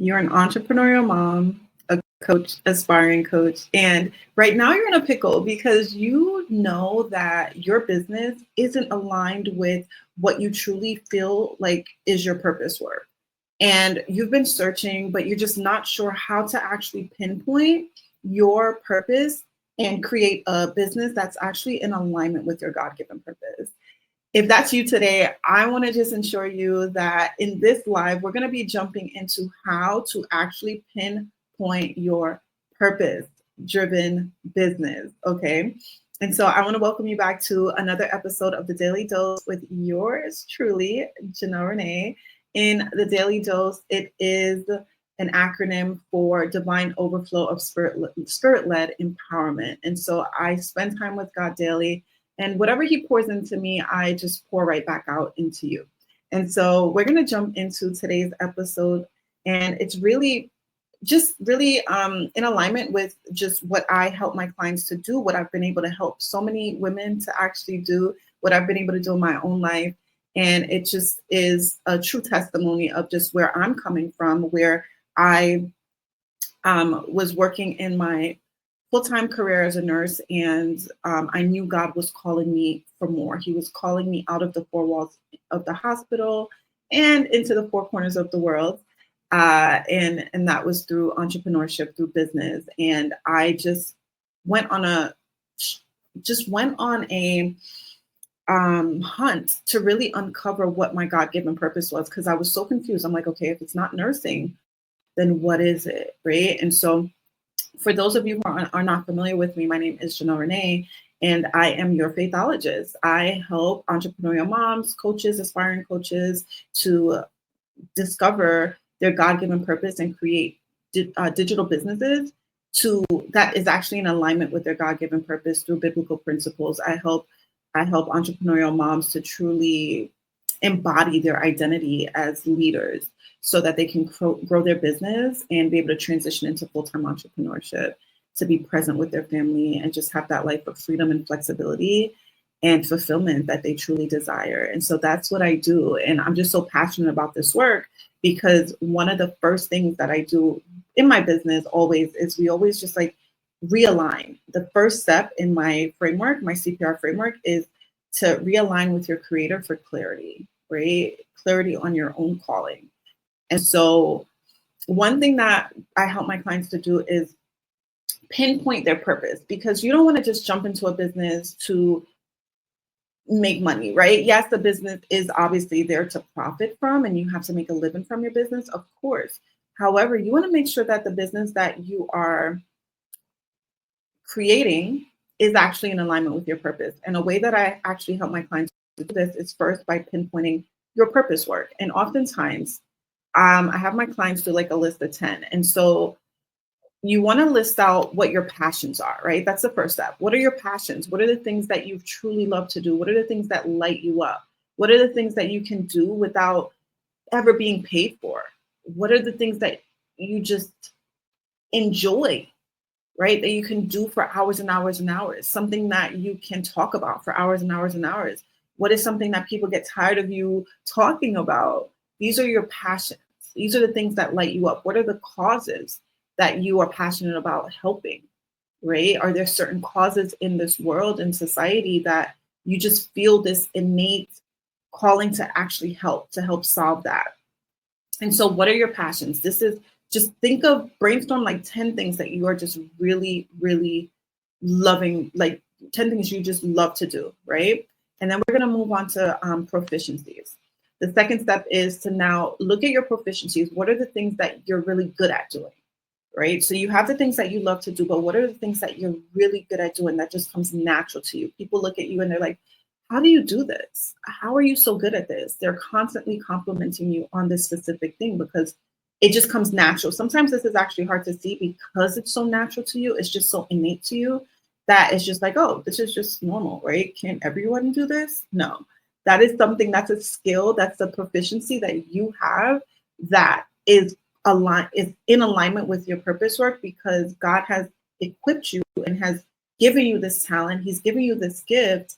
You're an entrepreneurial mom, a coach, aspiring coach, and right now you're in a pickle because you know that your business isn't aligned with what you truly feel like is your purpose work. And you've been searching, but you're just not sure how to actually pinpoint your purpose and create a business that's actually in alignment with your God given purpose. If that's you today, I want to just ensure you that in this live, we're going to be jumping into how to actually pinpoint your purpose driven business. Okay. And so I want to welcome you back to another episode of the Daily Dose with yours truly, Janelle Ranee. In the Daily Dose, it is an acronym for divine overflow of spirit-led empowerment. And so I spend time with God daily, and whatever he pours into me, I just pour right back out into you. And so we're going to jump into today's episode. And it's really in alignment with just what I help my clients to do, what I've been able to help so many women to actually do, what I've been able to do in my own life. And it just is a true testimony of just where I'm coming from, where I was working in my full-time career as a nurse, and I knew God was calling me for more. He was calling me out of the four walls of the hospital and into the four corners of the world. And that was through entrepreneurship, through business. And I just went on a hunt to really uncover what my God-given purpose was, because I was so confused. I'm like, okay, if it's not nursing, then what is it, right? And so for those of you who are not familiar with me, my name is Janelle Ranee, and I am your Faithologist. I help entrepreneurial moms, coaches, aspiring coaches to discover their God-given purpose and create digital businesses that is actually in alignment with their God-given purpose through biblical principles. I help entrepreneurial moms to truly embody their identity as leaders so that they can grow their business and be able to transition into full-time entrepreneurship, to be present with their family and just have that life of freedom and flexibility and fulfillment that they truly desire. And so that's what I do. And I'm just so passionate about this work because one of the first things that I do in my business always is we always just like realign. The first step in my framework, my CPR framework, is to realign with your creator for clarity, right? Clarity on your own calling. And so one thing that I help my clients to do is pinpoint their purpose, because you don't want to just jump into a business to make money, right? Yes, the business is obviously there to profit from, and you have to make a living from your business, of course. However, you want to make sure that the business that you are creating is actually in alignment with your purpose. And a way that I actually help my clients do this is first by pinpointing your purpose work. And oftentimes, I have my clients do like a list of 10. And so you want to list out what your passions are, right? That's the first step. What are your passions? What are the things that you truly love to do? What are the things that light you up? What are the things that you can do without ever being paid for? What are the things that you just enjoy, right? That you can do for hours and hours and hours, something that you can talk about for hours and hours and hours. What is something that people get tired of you talking about? These are your passions. These are the things that light you up. What are the causes that you are passionate about helping, right? Are there certain causes in this world and society that you just feel this innate calling to actually help, to help solve that? And so what are your passions? This is just brainstorm like 10 things that you are just really, really loving, like 10 things you just love to do, right? And then we're going to move on to proficiencies. The second step is to now look at your proficiencies. What are the things that you're really good at doing, right? So you have the things that you love to do, but what are the things that you're really good at doing that just comes natural to you? People look at you and they're like, how do you do this? How are you so good at this? They're constantly complimenting you on this specific thing because it just comes natural. Sometimes this is actually hard to see because it's so natural to you. It's just so innate to you that it's just like, oh, this is just normal, right? Can't everyone do this? No. That is something, that's a skill, that's a proficiency that you have that is in alignment with your purpose work, because God has equipped you and has given you this talent. He's given you this gift.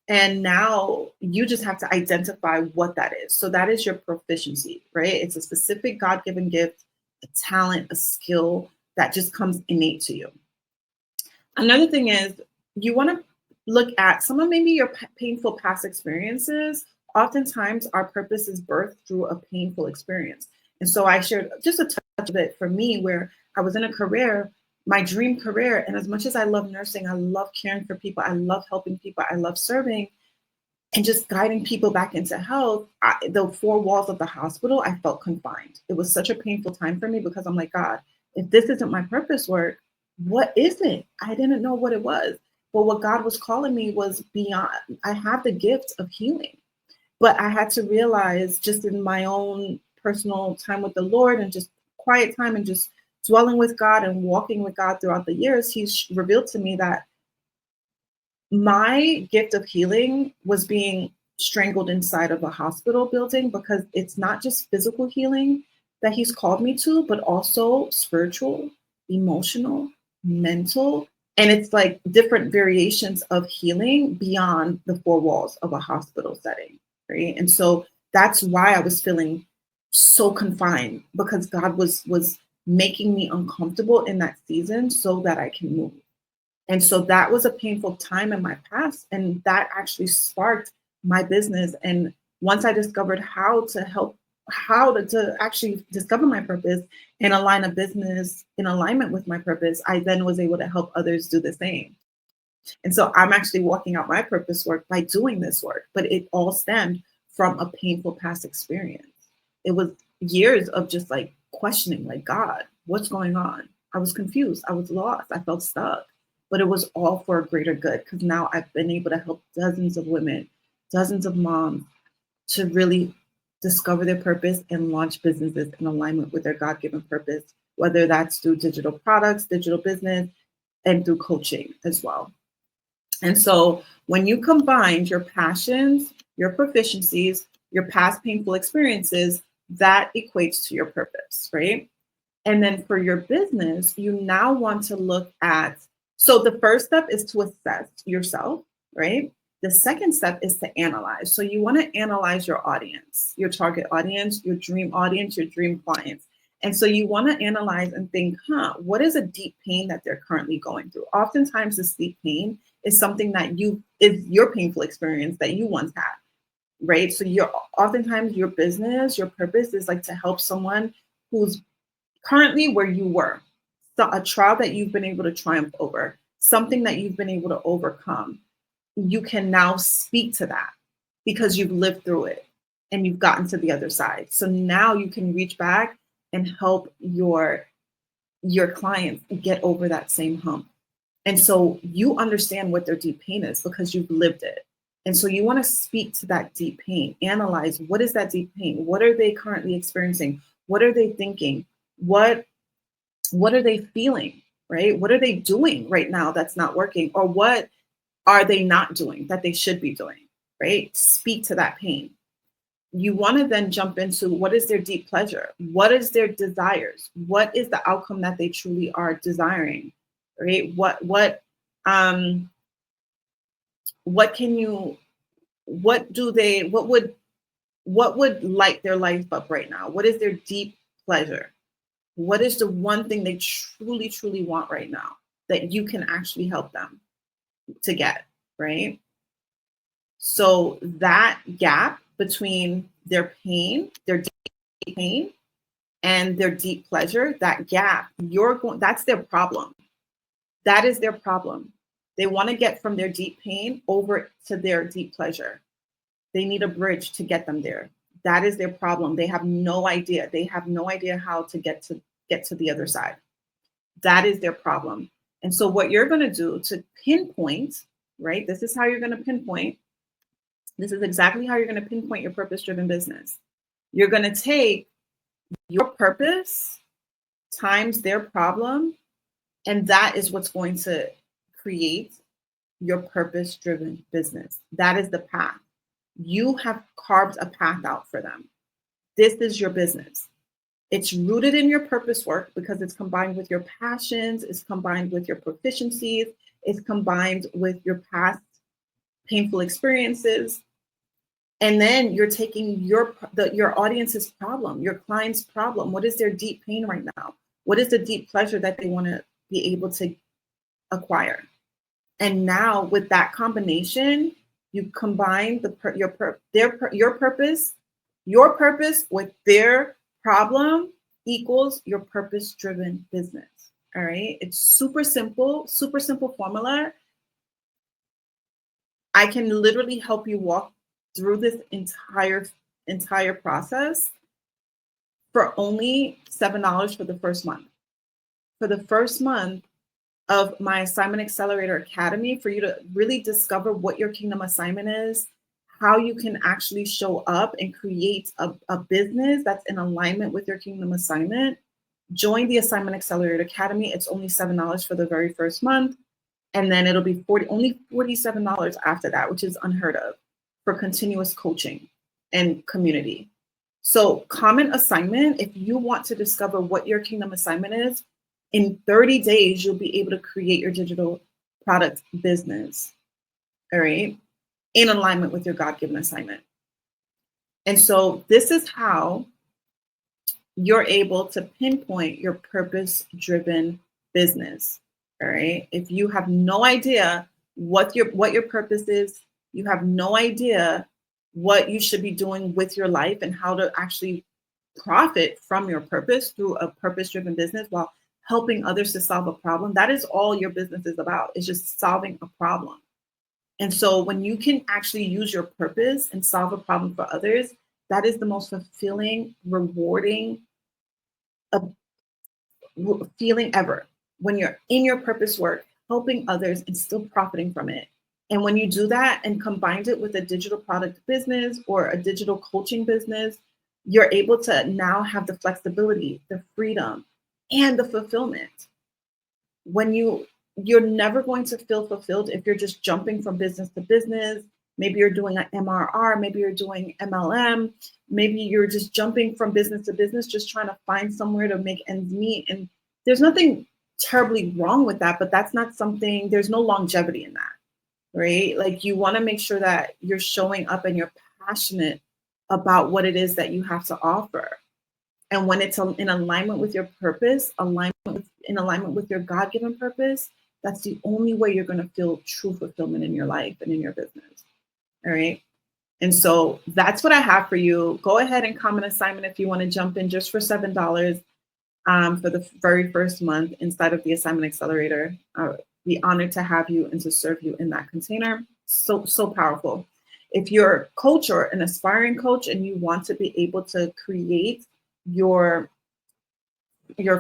And now you just have to identify what that is. So that is your proficiency, right? It's a specific God-given gift a talent, a skill that just comes innate to you. Another thing is you want to look at some of maybe your painful past experiences. Oftentimes, our purpose is birthed through a painful experience. And so I shared just a touch of it for me, where I was in a career, my dream career. And as much as I love nursing, I love caring for people, I love helping people, I love serving and just guiding people back into health. The four walls of the hospital, I felt confined. It was such a painful time for me because I'm like, God, if this isn't my purpose work, what is it? I didn't know what it was. But what God was calling me was beyond. I have the gift of healing, but I had to realize just in my own personal time with the Lord and just quiet time and just dwelling with God and walking with God throughout the years, He's revealed to me that my gift of healing was being strangled inside of a hospital building, because it's not just physical healing that He's called me to, but also spiritual, emotional, mental. And it's like different variations of healing beyond the four walls of a hospital setting, right? And so that's why I was feeling so confined, because God was making me uncomfortable in that season so that I can move. And so that was a painful time in my past. And that actually sparked my business. And once I discovered how to actually discover my purpose and align a business in alignment with my purpose, I then was able to help others do the same. And so I'm actually walking out my purpose work by doing this work, but it all stemmed from a painful past experience. It was years of just like questioning, like, God, what's going on? I was confused. I was lost. I felt stuck. But it was all for a greater good, because now I've been able to help dozens of women, dozens of moms to really discover their purpose and launch businesses in alignment with their God-given purpose, whether that's through digital products, digital business, and through coaching as well. And so when you combine your passions, your proficiencies, your past painful experiences, that equates to your purpose, right? And then for your business, you now want to look at, so the first step is to assess yourself, right? The second step is to analyze. So you want to analyze your audience, your target audience, your dream clients. And so you want to analyze and think, what is a deep pain that they're currently going through? Oftentimes this deep pain is something that is your painful experience that you once had, right? So oftentimes your business, your purpose is like to help someone who's currently where you were. So a trial that you've been able to triumph over, something that you've been able to overcome. You can now speak to that because you've lived through it and you've gotten to the other side. So now you can reach back and help your clients get over that same hump. And so you understand what their deep pain is because you've lived it. And so you want to speak to that deep pain, analyze what is that deep pain? What are they currently experiencing? What are they thinking? What are they feeling, right? What are they doing right now that's not working? Or what are they not doing that they should be doing, right? Speak to that pain. You want to then jump into what is their deep pleasure? What is their desires? What is the outcome that they truly are desiring, right? What would light their life up right now? What is their deep pleasure? What is the one thing they truly, truly want right now that you can actually help them to get, right? So that gap between their pain, their deep pain, and their deep pleasure, that gap, that's their problem. That is their problem. They want to get from their deep pain over to their deep pleasure. They need a bridge to get them there. That is their problem. They have no idea. They have no idea how to get to the other side. That is their problem. And so what you're going to do to pinpoint, right? This is how you're going to pinpoint. This is exactly how you're going to pinpoint your purpose-driven business. You're going to take your purpose times their problem, and that is what's going to create your purpose-driven business. That is the path. You have carved a path out for them. This is your business. It's rooted in your purpose work because it's combined with your passions, it's combined with your proficiencies, it's combined with your past painful experiences. And then you're taking your audience's problem, your client's problem. What is their deep pain right now? What is the deep pleasure that they want to be able to acquire? And now with that combination, you combine your purpose with their problem equals your purpose-driven business. All right. It's super simple formula. I can literally help you walk through this entire process for only $7 for the first month. For the first month of my Assignment Accelerator Academy, for you to really discover what your kingdom assignment is, how you can actually show up and create a business that's in alignment with your kingdom assignment, join the Assignment Accelerator Academy. It's only $7 for the very first month. And then it'll be only $47 after that, which is unheard of for continuous coaching and community. So common assignment, if you want to discover what your kingdom assignment is, in 30 days, you'll be able to create your digital product business, all right, in alignment with your God-given assignment. And so this is how you're able to pinpoint your purpose-driven business. All right. If you have no idea what your purpose is, you have no idea what you should be doing with your life and how to actually profit from your purpose through a purpose-driven business while helping others to solve a problem, that is all your business is about. It's just solving a problem. And so when you can actually use your purpose and solve a problem for others, that is the most fulfilling, rewarding feeling ever. When you're in your purpose work, helping others and still profiting from it. And when you do that and combine it with a digital product business or a digital coaching business, you're able to now have the flexibility, the freedom, and the fulfillment. When you're never going to feel fulfilled if you're just jumping from business to business. Maybe you're doing an MRR, maybe you're doing MLM, maybe you're just jumping from business to business, just trying to find somewhere to make ends meet. And there's nothing terribly wrong with that, but that's not something, there's no longevity in that, right? Like you want to make sure that you're showing up and you're passionate about what it is that you have to offer. And when it's in alignment with your purpose, in alignment with your God-given purpose, that's the only way you're going to feel true fulfillment in your life and in your business. All right. And so that's what I have for you. Go ahead and comment assignment if you want to jump in just for $7 for the very first month inside of the Assignment Accelerator. I'll be honored to have you and to serve you in that container. So powerful. If you're a coach or an aspiring coach and you want to be able to create your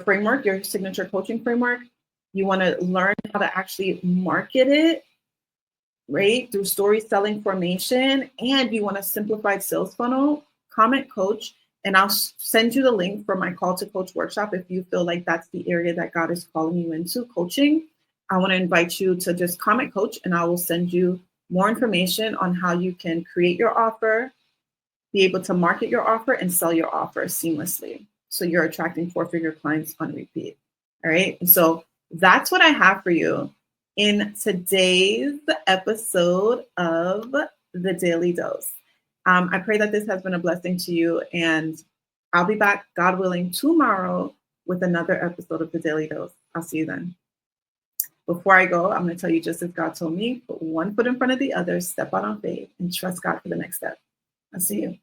framework, your signature coaching framework, you want to learn how to actually market it, right, through story selling formation, and you want a simplified sales funnel, comment coach, and I'll send you the link for my Call to Coach workshop if you feel like that's the area that God is calling you into, coaching. I want to invite you to just comment coach, and I will send you more information on how you can create your offer, be able to market your offer, and sell your offer seamlessly. So you're attracting 4-figure clients on repeat. All right. And so that's what I have for you in today's episode of The Daily Dose. I pray that this has been a blessing to you, and I'll be back, God willing, tomorrow with another episode of The Daily Dose. I'll see you then. Before I go, I'm going to tell you just as God told me, put one foot in front of the other, step out on faith, and trust God for the next step. I'll see you.